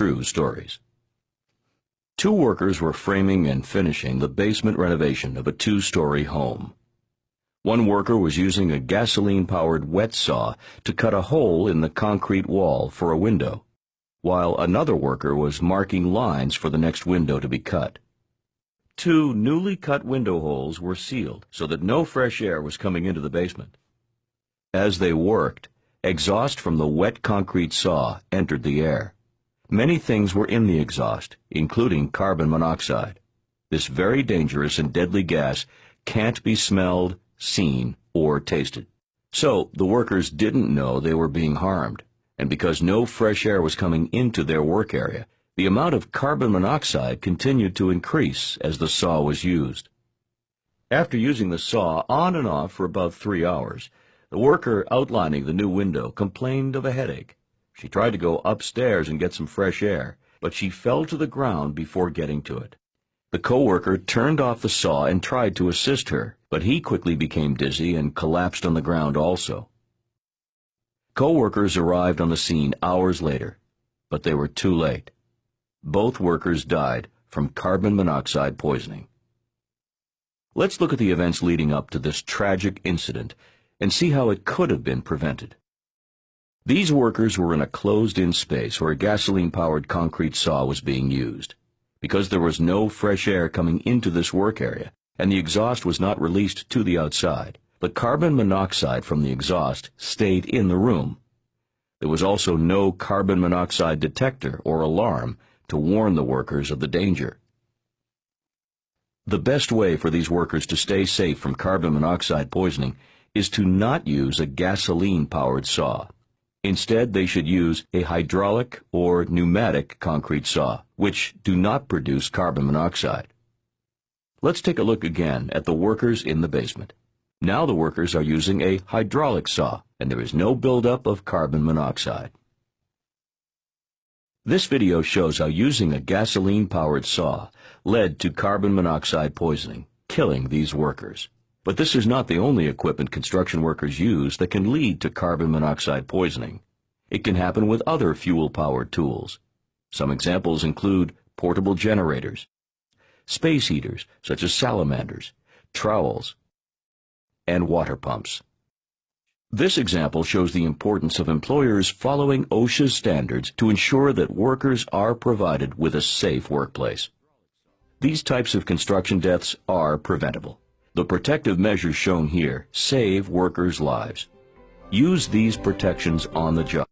true stories. Two workers were framing and finishing the basement renovation of a two-story home. One worker was using a gasoline-powered wet saw to cut a hole in the concrete wall for a window, while another worker was marking lines for the next window to be cut. Two newly cut window holes were sealed so that no fresh air was coming into the basement. As they worked, exhaust from the wet concrete saw entered the air. Many things were in the exhaust, including carbon monoxide. This very dangerous and deadly gas can't be smelled, seen, or tasted. So the workers didn't know they were being harmed, and because no fresh air was coming into their work area, the amount of carbon monoxide continued to increase as the saw was used. After using the saw on and off for about 3 hours, the worker outlining the new window complained of a headache. She tried to go upstairs and get some fresh air, but she fell to the ground before getting to it. The co-worker turned off the saw and tried to assist her, but he quickly became dizzy and collapsed on the ground also. Co-workers arrived on the scene hours later, but they were too late. Both workers died from carbon monoxide poisoning. Let's look at the events leading up to this tragic incident and see how it could have been prevented. These workers were in a closed-in space where a gasoline-powered concrete saw was being used. Because there was no fresh air coming into this work area, and the exhaust was not released to the outside, the carbon monoxide from the exhaust stayed in the room. There was also no carbon monoxide detector or alarm to warn the workers of the danger. The best way for these workers to stay safe from carbon monoxide poisoning is to not use a gasoline-powered saw. Instead, they should use a hydraulic or pneumatic concrete saw, which do not produce carbon monoxide. Let's take a look again at the workers in the basement. Now the workers are using a hydraulic saw, and there is no buildup of carbon monoxide. This video shows how using a gasoline-powered saw led to carbon monoxide poisoning, killing these workers. But this is not the only equipment construction workers use that can lead to carbon monoxide poisoning. It can happen with other fuel-powered tools. Some examples include portable generators, space heaters such as salamanders, trowels, and water pumps. This example shows the importance of employers following OSHA's standards to ensure that workers are provided with a safe workplace. These types of construction deaths are preventable. The protective measures shown here save workers' lives. Use these protections on the job.